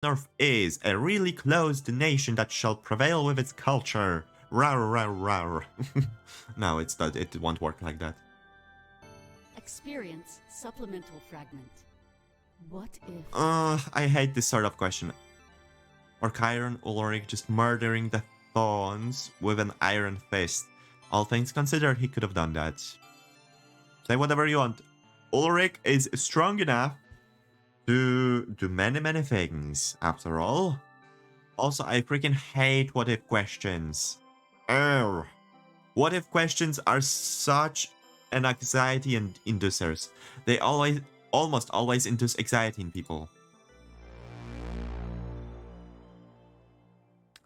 North is a really closed nation that shall prevail with its culture. Rawr, rawr, rawr. No, it's not. It won't work like that. Experience supplemental fragment. What if... I hate this sort of question. Or Kyron Ulrich just murdering the Thorns with an iron fist. All things considered, he could have done that. Say whatever you want. Ulrich is strong enough to do many, many things, after all. Also, I freaking hate what if questions. Ugh. What if questions are such an anxiety inducers. They almost always induce anxiety in people.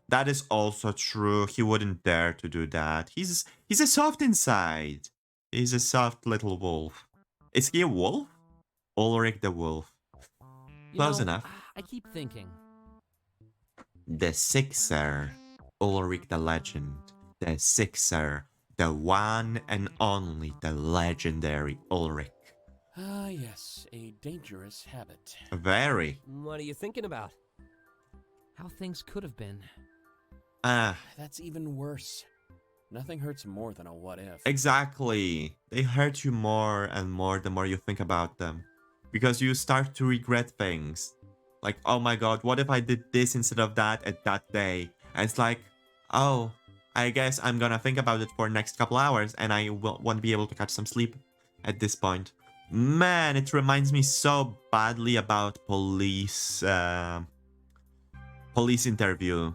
That is also true. He wouldn't dare to do that. He's a soft inside. He's a soft little wolf. Is he a wolf? Ulrich the wolf. Close enough. I keep thinking. The Sixer. Ulrich the legend. The Sixer. The one and only, the legendary Ulrich. Ah, yes, a dangerous habit. Very. What are you thinking about? How things could have been. That's even worse. Nothing hurts more than a what if. Exactly. They hurt you more and more the more you think about them. Because you start to regret things. Like, oh my god, what if I did this instead of that at that day? And it's like, oh, I guess I'm gonna think about it for next couple hours and I won't be able to catch some sleep at this point. Man, it reminds me so badly about police interview.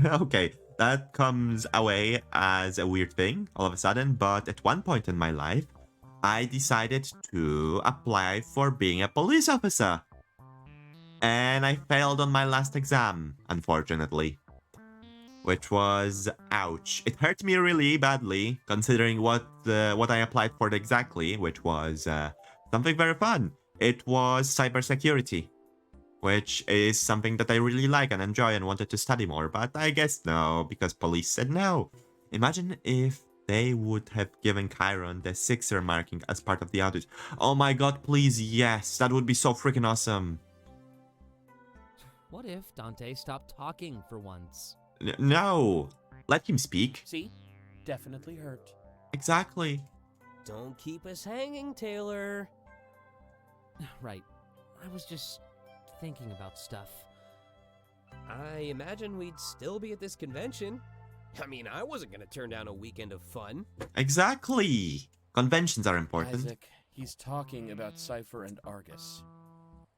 Okay, that comes away as a weird thing all of a sudden, but at one point in my life, I decided to apply for being a police officer. And I failed on my last exam, unfortunately. Which was, ouch. It hurt me really badly, considering what I applied for exactly, which was something very fun. It was cybersecurity, which is something that I really like and enjoy and wanted to study more, but I guess no, because police said no. Imagine if they would have given Kyron the Sixer marking as part of the audit. Oh my god, please, yes, that would be so freaking awesome. What if Dante stopped talking for once? No, let him speak. See? Definitely hurt. Exactly. Don't keep us hanging, Taylor. Right. I was just thinking about stuff. I imagine we'd still be at this convention. I mean, I wasn't gonna turn down a weekend of fun. Exactly. Conventions are important. Isaac, he's talking about Cypher and Argus.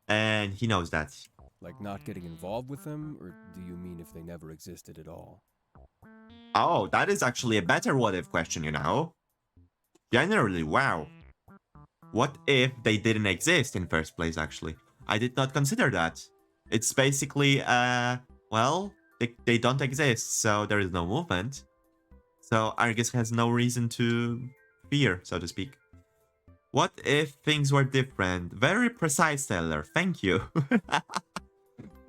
And he knows that. Like not getting involved with them, or do you mean if they never existed at all? Oh, that is actually a better what-if question, you know? Generally, wow. What if they didn't exist in first place, actually? I did not consider that. It's basically, well, they don't exist, so there is no movement. So Argus has no reason to fear, so to speak. What if things were different? Very precise, Taylor. Thank you.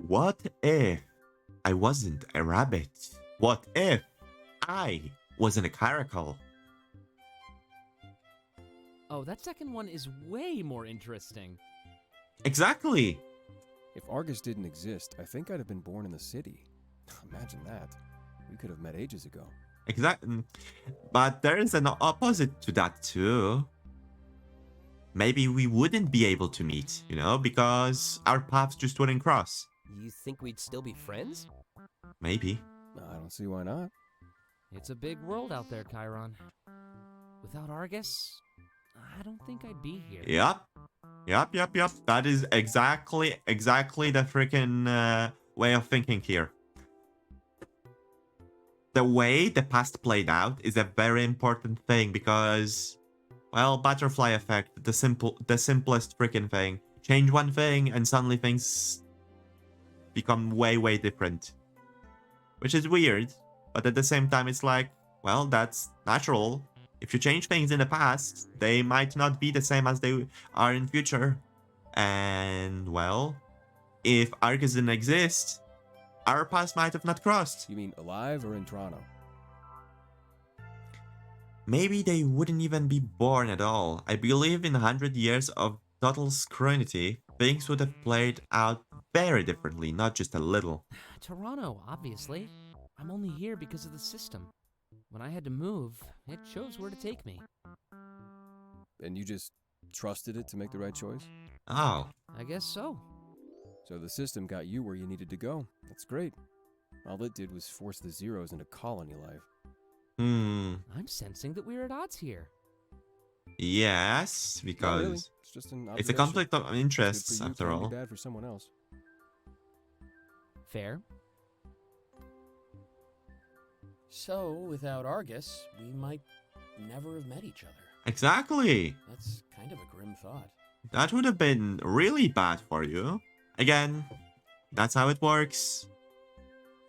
What if I wasn't a rabbit? What if I wasn't a caracal? Oh, that second one is way more interesting. Exactly. If Argus didn't exist, I think I'd have been born in the city. Imagine that. We could have met ages ago. Exactly. But there is an opposite to that too. Maybe we wouldn't be able to meet, you know, because our paths just wouldn't cross. You think we'd still be friends? Maybe. I don't see why not. It's a big world out there, Kyron. Without Argus, I don't think I'd be here. Yep. That is exactly the freaking way of thinking here. The way the past played out is a very important thing because, well, butterfly effect, the simplest freaking thing. Change one thing and suddenly things become way different. Which is weird, but at the same time it's like, well, that's natural. If you change things in the past, they might not be the same as they are in future. And, well, if Argus didn't exist, our paths might have not crossed. You mean alive or in Toronto? Maybe they wouldn't even be born at all. I believe in 100 years of total scrutiny, things would have played out very differently, not just a little. Toronto, obviously. I'm only here because of the system. When I had to move, it chose where to take me. And you just trusted it to make the right choice? Oh, I guess so. So the system got you where you needed to go. That's great. All it did was force the zeros into colony life. I'm sensing that we're at odds here. Yes, Not really. because It's just an it's a observation. conflict of It's good interests for you, after can be all. bad for someone else. Fair. So, without Argus, we might never have met each other. Exactly. That's kind of a grim thought. That would have been really bad for you. Again, that's how it works.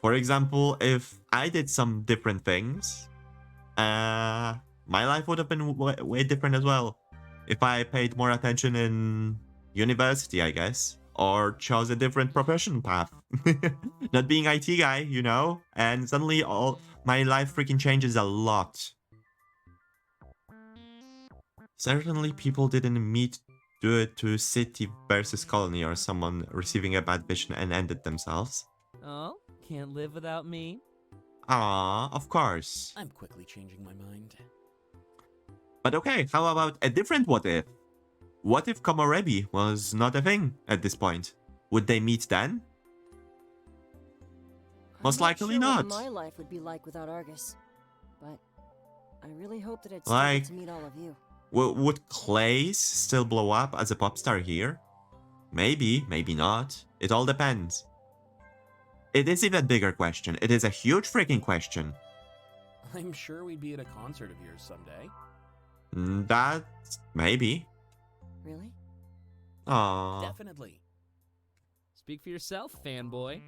For example, if I did some different things, my life would have been way different as well. If I paid more attention in university, I guess, or chose a different profession path. Not being IT guy, you know, and suddenly all my life freaking changes a lot. Certainly people didn't meet do it to city versus colony or someone receiving a bad vision and ended themselves. Oh, can't live without me. Ah, of course. I'm quickly changing my mind. But okay, how about a different what if? What if Komorebi was not a thing at this point? Would they meet then? Most likely I'm not. Sure what my life would be like without Argus, but I really hope that I'd still Like- get to meet all of you. Would Klace still blow up as a pop star here? Maybe, maybe not. It all depends. It is even bigger question. It is a huge freaking question. I'm sure we'd be at a concert of yours someday. That maybe. Really? Aww. Definitely. Speak for yourself, fanboy.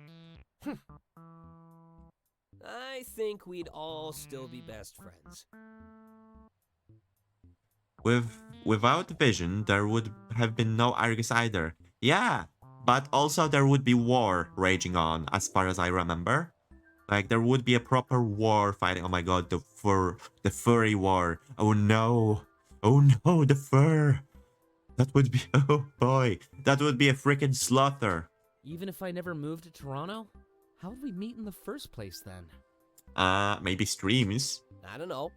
I think we'd all still be best friends. Without Vision, there would have been no Argus either. Yeah, but also there would be war raging on, as far as I remember. Like, there would be a proper war fighting. Oh my god, the furry war. Oh no. Oh no, the fur. That would be, oh boy. That would be a freaking slaughter. Even if I never moved to Toronto, how would we meet in the first place then? Maybe streams. I don't know.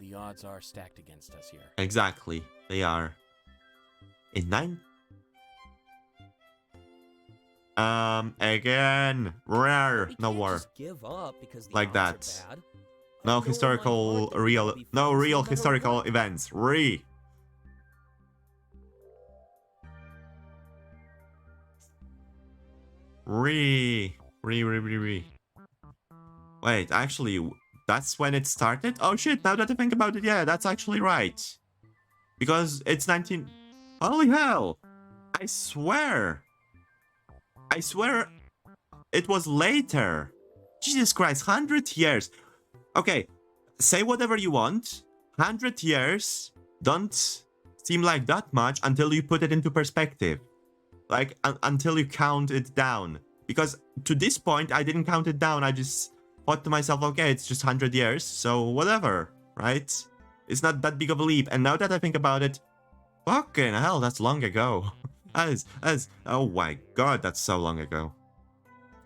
The odds are stacked against us here. Exactly, they are. In 9? Again, rare, We no can't war. just give up because the Like odds that. are bad. No No one historical, might want that we real, all be no friends real no matter historical what. events. Re. Wait, actually, that's when it started? Oh shit, now that I think about it, yeah, that's actually right. Because it's 19... Holy hell! I swear it was later. Jesus Christ, 100 years. Okay, say whatever you want. 100 years don't seem like that much until you put it into perspective. Like, until you count it down. Because to this point, I didn't count it down. I just thought to myself, okay, it's just 100 years, so whatever, right? It's not that big of a leap. And now that I think about it, fucking hell, that's long ago. Oh my god, that's so long ago.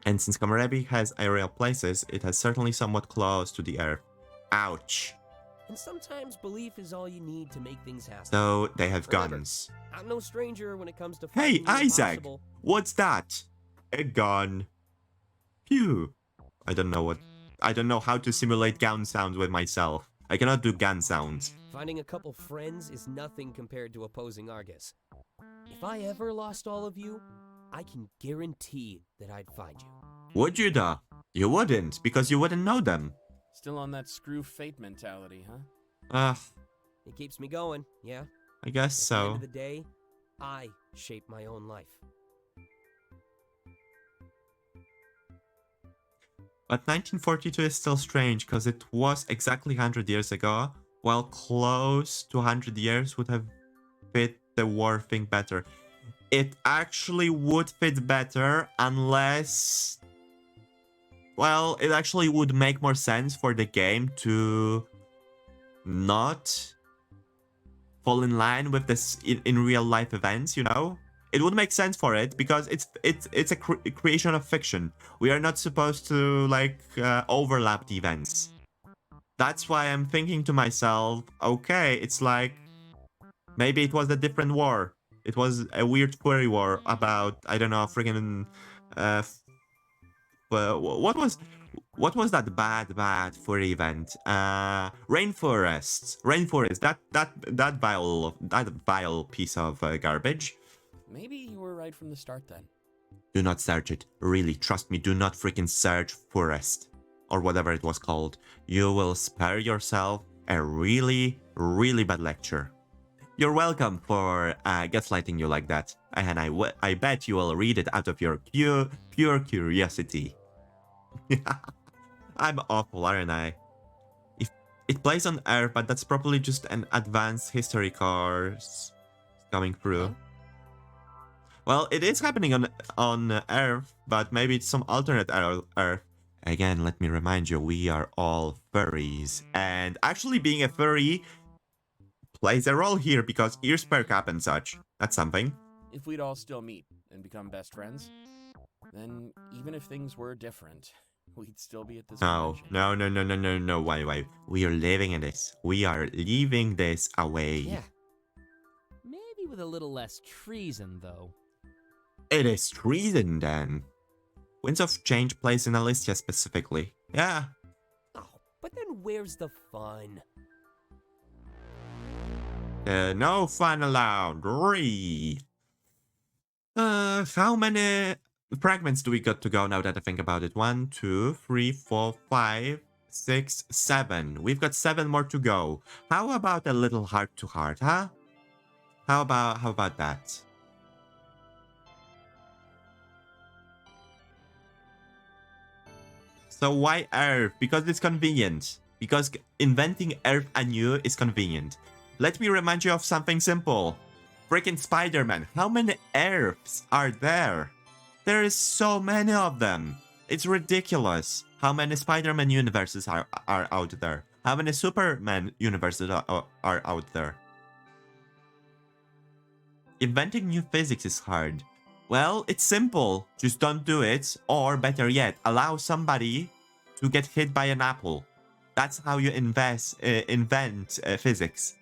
And since Komorebi has aerial places, it has certainly somewhat close to the earth. Ouch. And sometimes belief is all you need to make things happen. So they have Remember, guns. I'm no stranger when it comes to Hey, fighting the Isaac! impossible. What's that? A gun. Phew. I don't know how to simulate gun sounds with myself. I cannot do gun sounds. Finding a couple friends is nothing compared to opposing Argus. If I ever lost all of you, I can guarantee that I'd find you. Would you though? You wouldn't, because you wouldn't know them. Still on that screw fate mentality, huh? It keeps me going, yeah. I guess At the end so. of the day, I shape my own life. But 1942 is still strange, because it was exactly 100 years ago, while close to 100 years would have fit the war thing better. It actually would fit better unless... Well, it actually would make more sense for the game to not fall in line with this in real life events, you know? It would make sense for it because it's a creation of fiction. We are not supposed to like overlap the events. That's why I'm thinking to myself, okay, it's like maybe it was a different war. It was a weird furry war about, I don't know, freaking what was that bad furry event? Rainforest. That vile piece of garbage. Maybe you were right from the start then. Do not search it. Really, trust me, do not freaking search forest or whatever it was called. You will spare yourself a really, really bad lecture. You're welcome for gaslighting you like that, and I bet you will read it out of your pure curiosity. I'm awful, aren't I? If it plays on Earth, but that's probably just an advanced history course coming through. Huh? Well, it is happening on Earth, but maybe it's some alternate Earth. Again, let me remind you, we are all furries, and actually being a furry plays a role here because ears perk up and such. That's something. If we'd all still meet and become best friends, then even if things were different, we'd still be at this No. Why? We are living in this. We are leaving this away. Yeah. Maybe with a little less treason, though. It is treason then. Winds of Change plays in Alicia specifically. Yeah. Oh, but then where's the fun? No fun allowed. How many fragments do we got to go now that I think about it? 1, 2, 3, 4, 5, 6, 7. We've got 7 more to go. How about a little heart to heart, huh? How about that? So why Earth? Because it's convenient. Because inventing Earth anew is convenient. Let me remind you of something simple. Freaking Spider-Man. How many Earths are there? There is so many of them. It's ridiculous. How many Spider-Man universes are out there? How many Superman universes are out there? Inventing new physics is hard. Well, it's simple. Just don't do it. Or better yet, allow somebody to get hit by an apple. That's how you invent physics.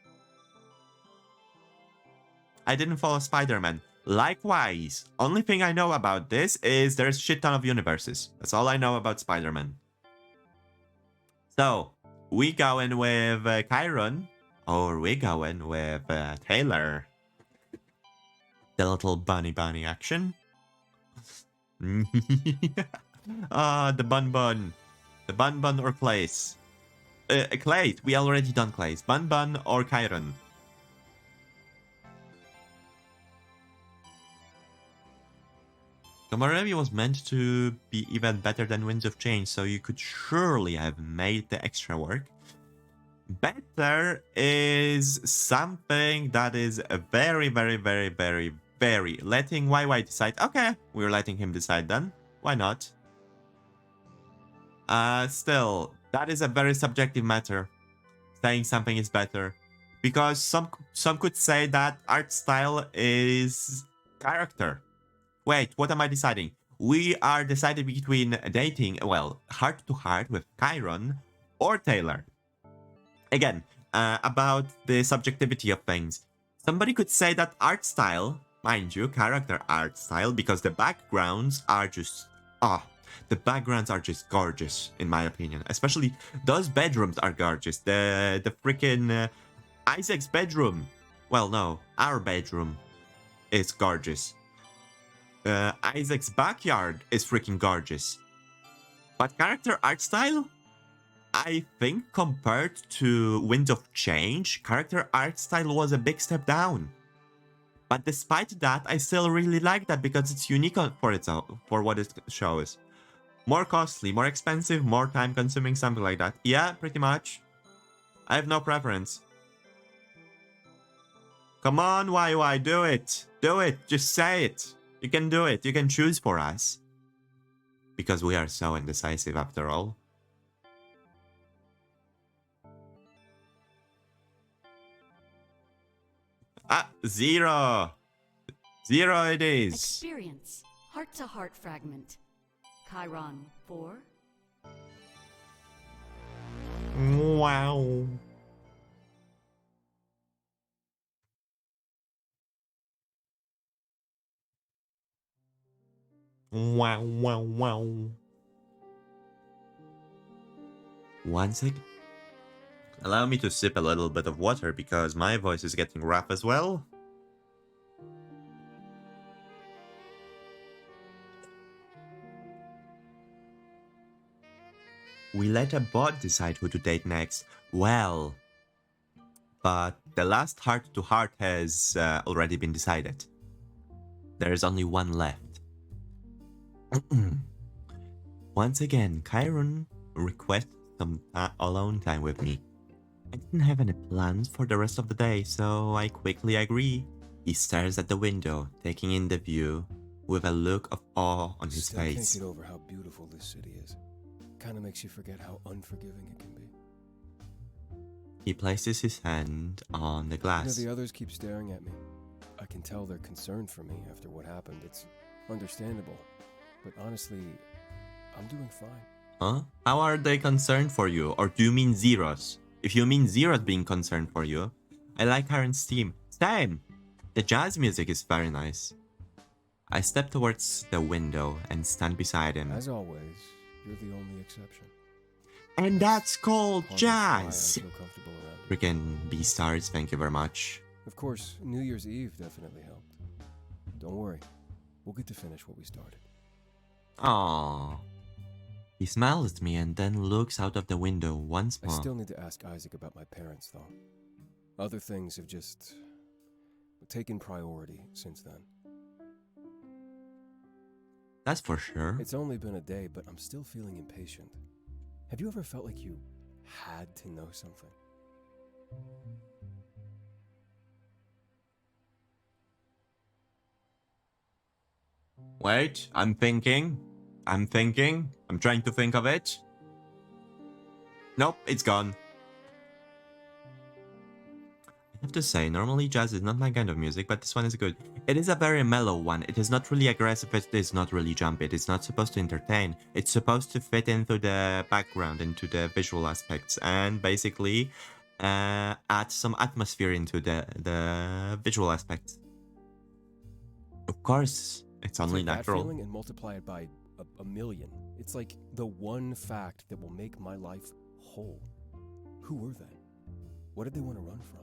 I didn't follow Spider-Man. Likewise, only thing I know about this is there's a shit ton of universes. That's all I know about Spider-Man. So, we going with Kyron, or we going with Taylor? The little bunny action. The bun. The bun or Klace. Klace, we already done Klace. Bun or Kyron. Komorebi was meant to be even better than Winds of Change, so you could surely have made the extra work. Better is something that is very letting YY decide. Okay, we're letting him decide then. Why not? Still, that is a very subjective matter. Saying something is better. Because some could say that art style is character. Wait, what am I deciding? We are deciding between dating, well, heart to heart with Kyron or Taylor. Again, about the subjectivity of things. Somebody could say that art style, mind you, character art style, because the backgrounds are just... the backgrounds are just gorgeous, in my opinion. Especially, those bedrooms are gorgeous. The freaking Isaac's bedroom. Well, no, our bedroom is gorgeous. Isaac's backyard is freaking gorgeous. But character art style? I think compared to Wind of Change, character art style was a big step down. But despite that, I still really like that because it's unique for what it shows. More costly, more expensive, more time consuming, something like that. Yeah, pretty much. I have no preference. Come on, YY, do it. Do it. Just say it. You can do it. You can choose for us. Because we are so indecisive after all. Ah, 0. 0 it is. Experience. Heart-to-heart fragment. Kyron 4. Wow. Wow, wow, wow. One sec. Allow me to sip a little bit of water because my voice is getting rough as well. We let a bot decide who to date next. Well, but the last heart-to-heart has already been decided. There is only one left. Once again, Kyron requests some alone time with me. I didn't have any plans for the rest of the day, so I quickly agree. He stares at the window, taking in the view, with a look of awe on his Still can't face. get over how beautiful this city is. Kind of makes you forget how unforgiving it can be. He places his hand on the You know, glass. the others keep staring at me. I can tell they're concerned for me after what happened. It's understandable. But honestly, I'm doing fine. Huh? How are they concerned for you? Or do you mean Zeros? If you mean Zeros being concerned for you, I like Kyron's theme. Same! The jazz music is very nice. I step towards the window and stand beside him. As always, you're the only exception. And that's called Part of why I jazz! feel comfortable around you. Freaking B-stars, thank you very much. Of course, New Year's Eve definitely helped. Don't worry, we'll get to finish what we started. Aww. He smiles at me and then looks out of the window once I more. still need to ask Isaac about my parents, though. Other things have just taken priority since then. That's for sure. It's only been a day, but I'm still feeling impatient. Have you ever felt like you had to know something? Wait, I'm thinking. I'm trying to think of it. Nope, it's gone. I have to say, normally jazz is not my kind of music, but this one is good. It is a very mellow one. It is not really aggressive, it is not really jumpy. It is not supposed to entertain. It's supposed to fit into the background, into the visual aspects, and basically add some atmosphere into the visual aspects. Of course, it's only Take that natural. feeling and multiply it by a million. It's like the one fact that will make my life whole. Who were they? What did they want to run from?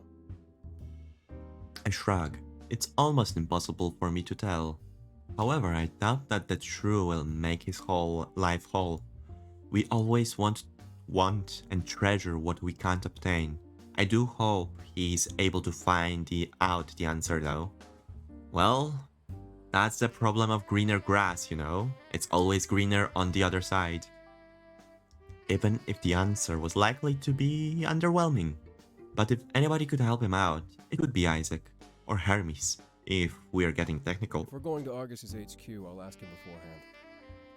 I shrug. It's almost impossible for me to tell. However, I doubt that the true will make his whole life whole. We always want and treasure what we can't obtain. I do hope he's able to find the answer though. Well, that's the problem of greener grass, you know? It's always greener on the other side. Even if the answer was likely to be underwhelming. But if anybody could help him out, it would be Isaac. Or Hermes, if we are getting technical. If we're going to Argus's HQ, I'll ask him beforehand.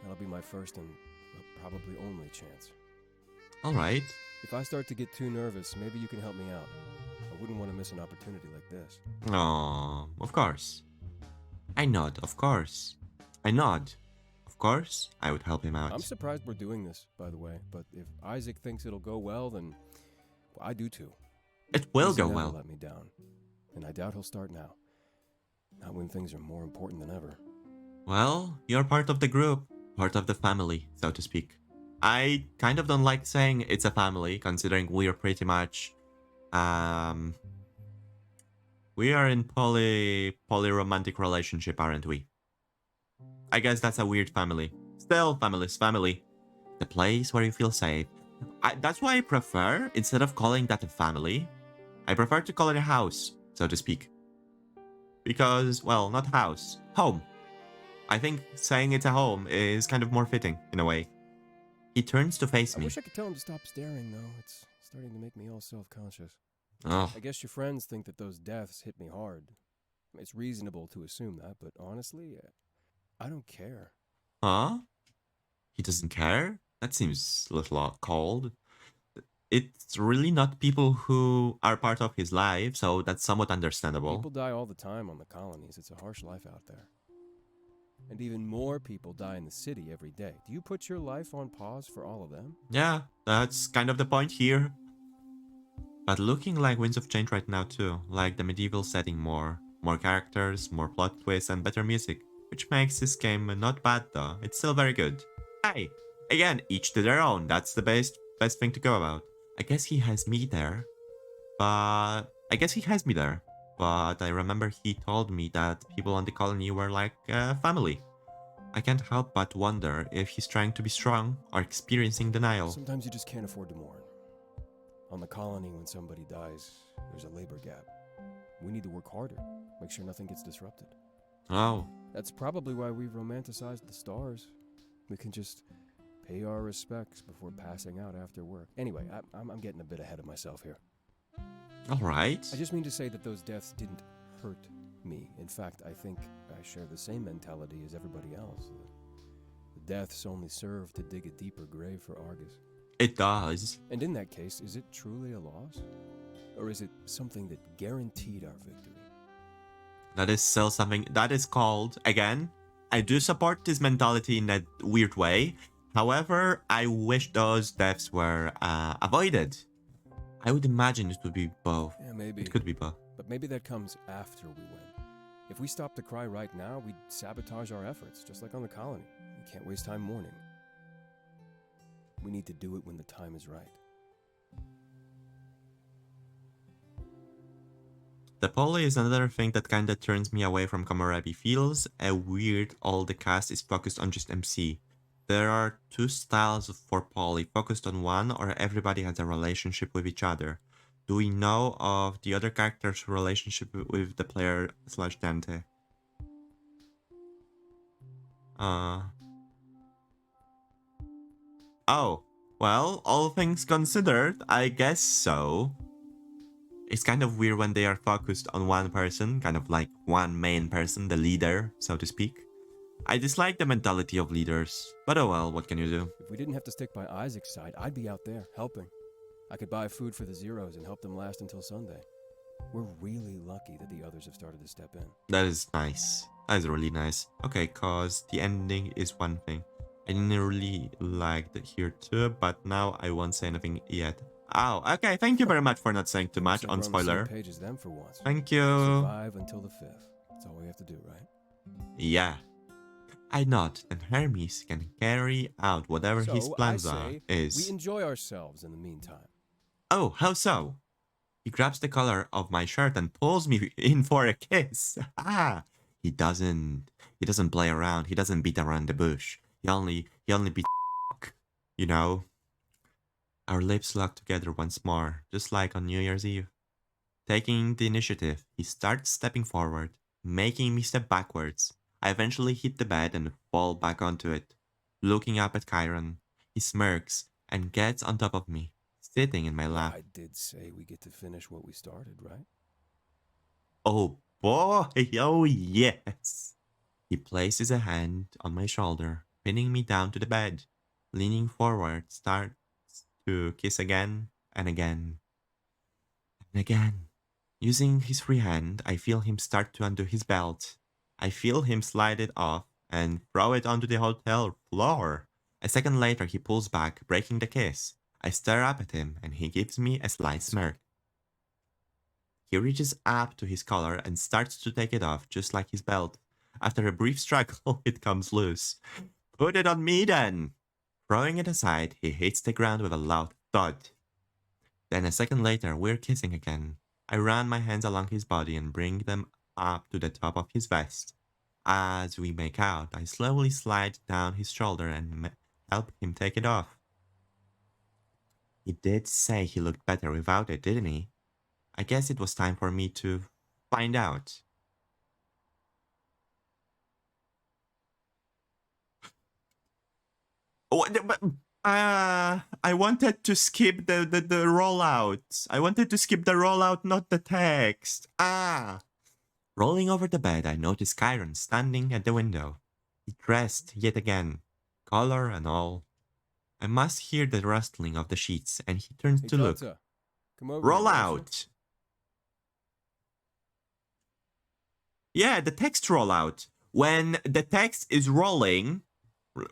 That'll be my first and probably only chance. Alright. If I start to get too nervous, maybe you can help me out. I wouldn't want to miss an opportunity like this. Oh, of course. I nod, of course. I nod. Of course, I would help him out. I'm surprised we're doing this, by the way, but if Isaac thinks it'll go well, then I do too. It will He's go never well. let me down, and I doubt he'll start now. Not when things are more important than ever. Well, you're part of the group, part of the family, so to speak. I kind of don't like saying it's a family, considering we are pretty much, we are in poly-romantic relationship, aren't we? I guess that's a weird family. Still, family's family. The place where you feel safe. That's why I prefer, instead of calling that a family, I prefer to call it a house, so to speak. Because, well, not house, home. I think saying it's a home is kind of more fitting, in a way. He turns to face I me. wish I could tell him to stop staring, though. It's starting to make me all self-conscious. Oh, I guess your friends think that those deaths hit me hard. It's reasonable to assume that, but honestly, I don't care. huh? He doesn't care? That seems a little cold. it's really not people who are part of his life, so that's somewhat understandable. People die all the time on the colonies. It's a harsh life out there. And even more people die in the city every day. Do you put your life on pause for all of them? Yeah, that's kind of the point here. But looking like Winds of Change right now too, like the medieval setting more. More characters, more plot twists, and better music, which makes this game not bad though. It's still very good. Hey, again, each to their own. That's the best thing to go about. I guess he has me there, but I remember he told me that people on the colony were like family. I can't help but wonder if he's trying to be strong or experiencing denial. Sometimes you just can't afford to mourn. On the colony, when somebody dies, there's a labor gap. We need to work harder, make sure nothing gets disrupted. Oh, That's probably why we've romanticized the stars. We can just pay our respects before passing out after work. Anyway, I'm getting a bit ahead of myself here. alright. I just mean to say that those deaths didn't hurt me. In fact, I think I share the same mentality as everybody else. The deaths only serve to dig a deeper grave for Argus. It does. And in that case, is it truly a loss? Or is it something that guaranteed our victory? That is still something that is called, again, I do support this mentality in that weird way. However, I wish those deaths were avoided. I would imagine it would be both. Yeah, maybe. It could be both. But maybe that comes after we win. If we stop the cry right now, we'd sabotage our efforts, just like on the colony. We can't waste time mourning. We need to do it when the time is right. The poly is another thing that kinda turns me away from Komorebi. Feels weird all the cast is focused on just MC. There are two styles for poly, focused on one or everybody has a relationship with each other. Do we know of the other character's relationship with the player / Dante? Oh, well, all things considered, I guess so. It's kind of weird when they are focused on one person, kind of like one main person, the leader, so to speak. I dislike the mentality of leaders, but oh well, what can you do? If we didn't have to stick by Isaac's side, I'd be out there, helping. I could buy food for the Zeros and help them last until Sunday. We're really lucky that the others have started to step in. That is nice. That is really nice. Okay, cause the ending is one thing. I didn't really like it here too, but now I won't say anything yet. Oh, okay, thank you very much for not saying too much Except on we're the same spoiler. page as them for once. Thank you. Survive until the 5th. That's all we have to do, right? Yeah. I nod, and Hermes can carry out whatever his So, plans I are. say Is. we enjoy ourselves in the meantime. Oh, how so? He grabs the collar of my shirt and pulls me in for a kiss. Ah, he doesn't play around. He doesn't beat around the bush. He only beats, you know. Our lips lock together once more, just like on New Year's Eve. Taking the initiative, he starts stepping forward, making me step backwards. I eventually hit the bed and fall back onto it. Looking up at Kyron, he smirks and gets on top of me, sitting in my lap. I did say we get to finish what we started, right? Oh boy, oh yes. He places a hand on my shoulder, pinning me down to the bed. Leaning forward, starts to kiss again and again and again. Using his free hand, I feel him start to undo his belt. I feel him slide it off and throw it onto the hotel floor. A second later, he pulls back, breaking the kiss. I stare up at him and he gives me a slight smirk. He reaches up to his collar and starts to take it off, just like his belt. After a brief struggle, it comes loose. Put it on me then! Throwing it aside, he hits the ground with a loud thud. Then a second later, we're kissing again. I run my hands along his body and bring them up to the top of his vest. As we make out, I slowly slide down his shoulder and help him take it off. He did say he looked better without it, didn't he? I guess it was time for me to find out. I wanted to skip the rollout. I wanted to skip the rollout, not the text. Rolling over the bed, I noticed Kyron standing at the window. He dressed yet again, collar and all. I must hear the rustling of the sheets, and he turns Hey, to look. Delta, come over Roll here, won't you? out! Yeah, the text rollout. When the text is rolling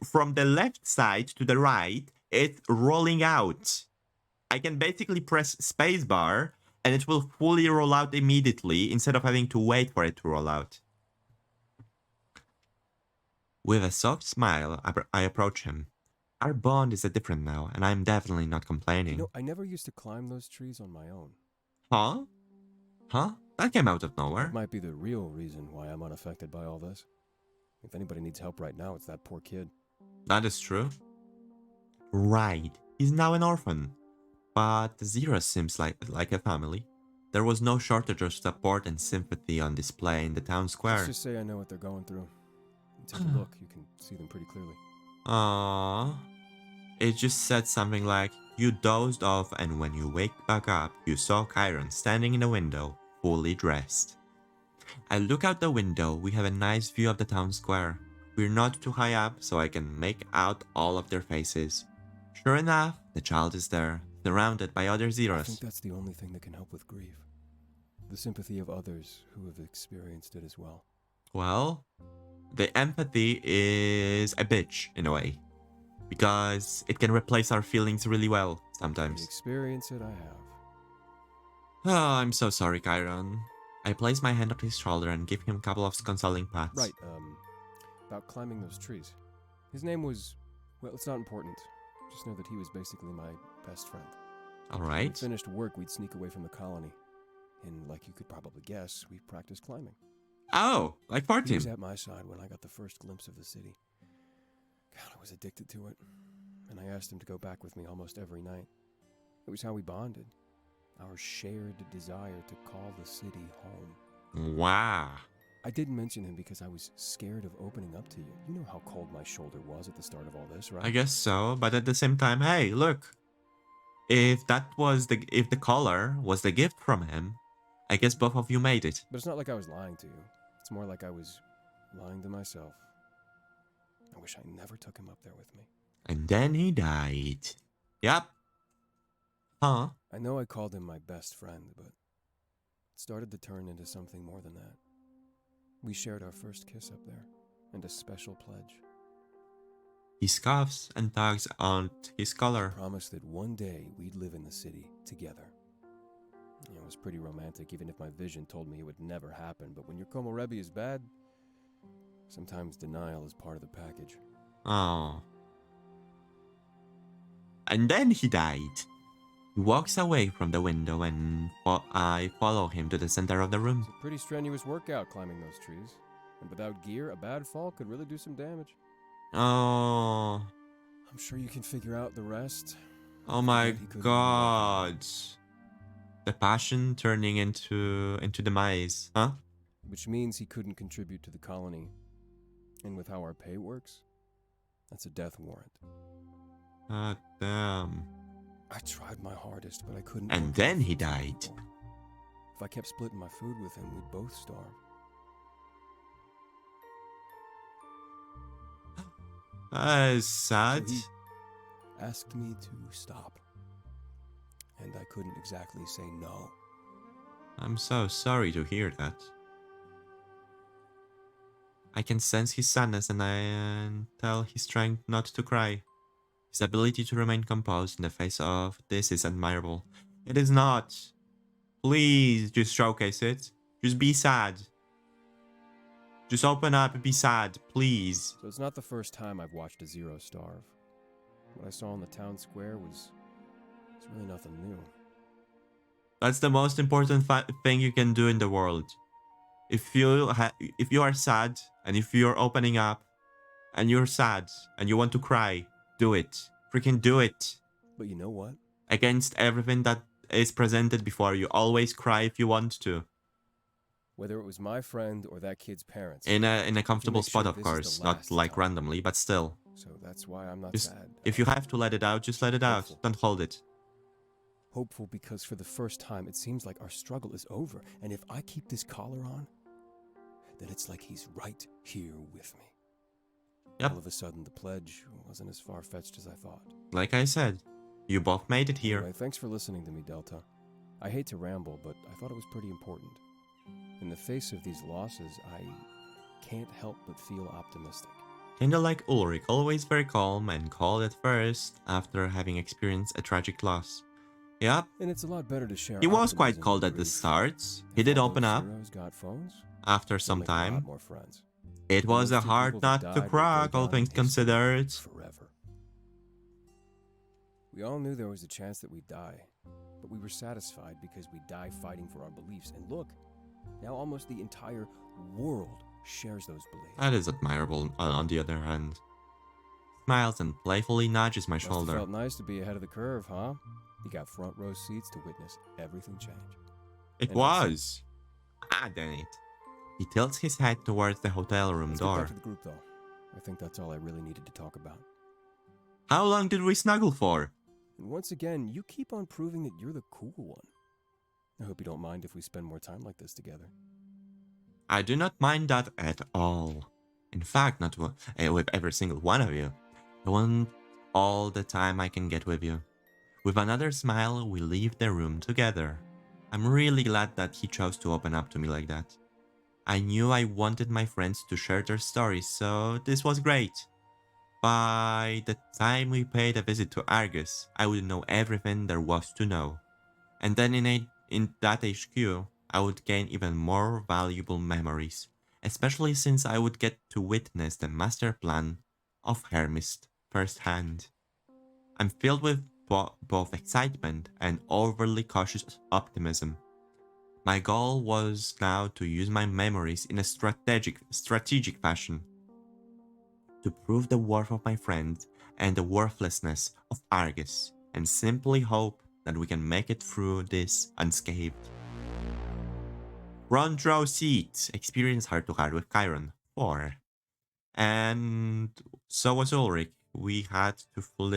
from the left side to the right, it's rolling out. I can basically press spacebar and it will fully roll out immediately instead of having to wait for it to roll out. With a soft smile, I approach him. Our bond is different now, and I'm definitely not complaining. You know, I never used to climb those trees on my own. Huh? Huh? That came out of nowhere. That might be the real reason why I'm unaffected by all this. If anybody needs help right now, it's that poor kid. That is true. Right. He's now an orphan. But Zero seems like a family. There was no shortage of support and sympathy on display in the town square. Let's just say I know what they're going through. Take a look, you can see them pretty clearly. Aww. It just said something like, you dozed off and when you wake back up, you saw Kyron standing in the window, fully dressed. I look out the window, we have a nice view of the town square. We're not too high up, so I can make out all of their faces. Sure enough, the child is there, surrounded by other I Zeros. think that's the only thing that can help with grief. The sympathy of others who have experienced it as well. Well, the empathy is a bitch, in a way. Because it can replace our feelings really well, The sometimes. experience it I have. Oh, I'm so sorry, Kyron. I place my hand on his shoulder and give him a couple of consoling pats. Right, about climbing those trees. His name was, well, it's not important. Just know that he was basically my best friend. When we Alright. finished work, we'd sneak away from the colony. And like you could probably guess, we practiced climbing. Oh, like for He was team. at my side when I got the first glimpse of the city. God, I was addicted to it. And I asked him to go back with me almost every night. It was how we bonded. Our shared desire to call the city home. Wow. I didn't mention him because I was scared of opening up to you. You know how cold my shoulder was at the start of all this, right? I guess so, but at the same time, hey, look. If the color was the gift from him, I guess both of you made it. But it's not like I was lying to you. It's more like I was lying to myself. I wish I never took him up there with me. And then he died. Yep. Huh? I know I called him my best friend, but it started to turn into something more than that. We shared our first kiss up there, and a special pledge. He scoffs and tugs on his collar. Promised that one day we'd live in the city together. You know, it was pretty romantic, even if my vision told me it would never happen. But when your Komorebi is bad, sometimes denial is part of the package. Oh. And then he died. He walks away from the window and I follow him to the center of the room. It's a pretty strenuous workout climbing those trees. And without gear, a bad fall could really do some damage. Oh. I'm sure you can figure out the rest. Oh my He couldn't even god. The passion turning into demise, huh? Which means he couldn't contribute to the colony. And with how our pay works, that's a death warrant. God damn. I tried my hardest, but I couldn't. And work then with he him died. anymore. If I kept splitting my food with him, we'd both starve. Sad. So he asked me to stop. And I couldn't exactly say no. I'm so sorry to hear that. I can sense his sadness and I tell he's trying not to cry. His ability to remain composed in the face of this is admirable. It is not. Please just showcase it. Just be sad. Just open up and be sad, please. So it's not the first time I've watched a Zero starve. What I saw in the town square was really nothing new. That's the most important thing you can do in the world. If you are sad and if you're opening up and you're sad and you want to cry, do it. Freaking do it. But you know what? Against everything that is presented before you. Always cry if you want to. Whether it was my friend or that kid's parents. In a comfortable make sure spot, of this is the course. Not last like time. randomly, but still. So that's why I'm not Just, sad. if you have to let it out, just let it out. Hopeful. Don't hold it. Hopeful because for the first time it seems like our struggle is over. And if I keep this collar on, then it's like he's right here with me. Yep. All of a sudden, the pledge wasn't as far-fetched as I thought. Like I said, you both made it here. Anyway, thanks for listening to me, Delta. I hate to ramble, but I thought it was pretty important. In the face of these losses, I can't help but feel optimistic. Kinda like Ulrich, always very calm and cold at first after having experienced a tragic loss. Yep, And it's a lot better to share. he was quite optimism cold than at the grief. start. He If did all open those up heroes got phones, after we'll some make a lot time. more friends. It was those a two hard people that nut to died, what they crack, all done things is considered. Forever. We all knew there was a chance that we'd die, but we were satisfied because we die fighting for our beliefs. And look, now almost the entire world shares those beliefs. That is admirable, on the other hand. Smiles and playfully nudges my Must have shoulder. felt nice to be ahead of the curve, huh? You got front row seats to witness everything change. It And also- was. Ah, damn it. He tilts his head towards the hotel room Let's get door. back to the group, though. I think that's all I really needed to talk about. How long did we snuggle for? And once again, you keep on proving that you're the cool one. I hope you don't mind if we spend more time like this together. I do not mind that at all. In fact, not with every single one of you. I want all the time I can get with you. With another smile, we leave the room together. I'm really glad that he chose to open up to me like that. I knew I wanted my friends to share their stories, so this was great. By the time we paid a visit to Argus, I would know everything there was to know. And then in that HQ, I would gain even more valuable memories, especially since I would get to witness the master plan of Hermes firsthand. I'm filled with both excitement and overly cautious optimism. My goal was now to use my memories in a strategic fashion, to prove the worth of my friends and the worthlessness of Argus, and simply hope that we can make it through this unscathed. Front row seat, experience heart to heart with Kyron, 4. And so was Ulrich. We had to flip